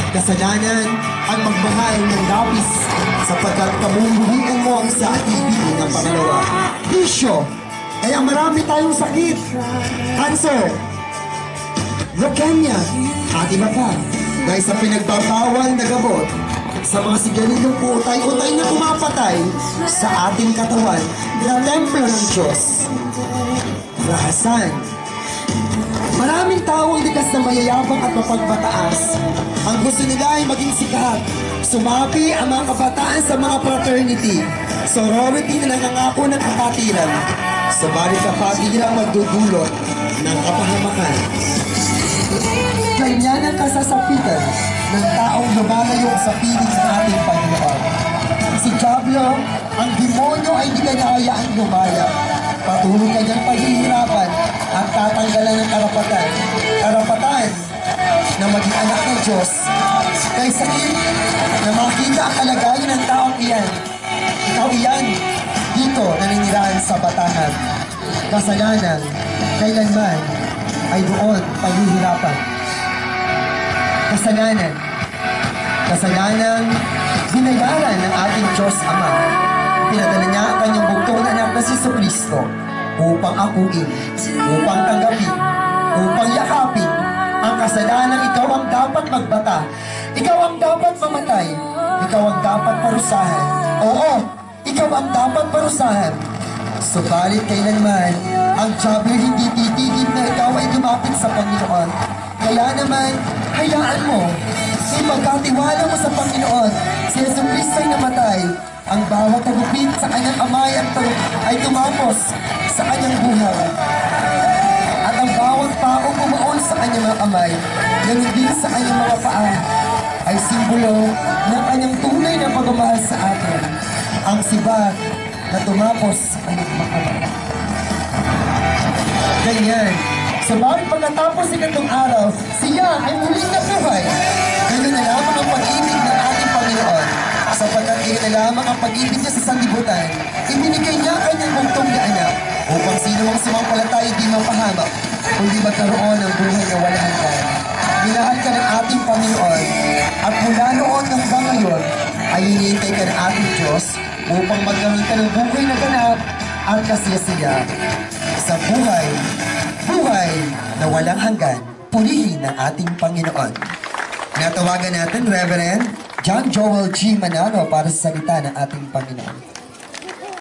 Kasalanan ang magmahal ng lapis sapagkat kamumuhian mo ang isa at ibigin ng pangalawa. Bisyo, kaya marami tayong sakit. Cancer, leukemia, at iba pa. Dahil sa pinagbabawal na gamot, sa mga sigarilyong utay-utay na pumapatay sa ating katawan na templo ng Diyos. Rahasan, maraming taong likas na mayayabang at mapagbataas. Ang gusto nila ay maging sikat. Sumapi ang mga kabataan sa mga fraternity, sorority na nangangako ng kapatiran. Subalit kapag ilang magdudulot ng kapahamakan. Ganyan ang kasasapitan ng taong lumalayo sa piling ng ating Panginoon. Si Diablo, ang demonyo ay di kanya hayaan lumaya. Patuloy kanyang paghihirapan at tatanggalan ng karapatan na maging anak ng Diyos. Kay sakit na makita ang kalagayan ng taong iyan. Ikaw iyan, dito naninirahan sa batahan. Kasalanan, kailanman ay doon paghihirapan. Kasalanang binayaran ng ating Diyos Ama. Pinadala niya ang kanyang bugtong na anak na si Jesucristo upang akuin, upang tanggapin, upang yakapin ang kasalanang ikaw ang dapat magbata. Ikaw ang dapat mamatay. Ikaw ang dapat parusahan. Oo, ikaw ang dapat parusahan. Subalit kailanman, ang Diablo hindi titigil na ikaw ay lumapit sa Panginoon. Kaya naman, hayaan mo, ipagkatiwala mo sa Panginoon, si Jesucristo ay namatay. Ang bawat tagupit sa kanyang amay ay tumapos sa kanyang buhay. At ang bawat paong umaon sa kanyang mga kamay, ganun din sa kanyang mga paa, ay simbolo ng kanyang tunay na pagmamahal sa atin. Ang sibag na tumapos sa kanyang mga kamay. Ganyan. Subalit pagkatapos ng itong araw, siya ay muling nabuhay. Ganyan na lamang ang pag-ibig ng ating Panginoon. Sapagkat iyon na lamang ang pag-ibig niya sa sanlibutan, ibinigay niya ang kanyang bugtong na anak upang sino ang sumampalataya di mapahamak, kundi magkaroon ng buhay na walang hanggan. Minahal ka ng ating Panginoon at mula noon hanggang ngayon ay hinihintay ka ng ating Diyos upang magkaroon ka ng buhay na ganap at kasiyasiya. Sa buhay na walang hanggan, purihin ng ating Panginoon. Natawagan natin, Reverend John Joel G. Manalo para sa salita ng ating Panginoon.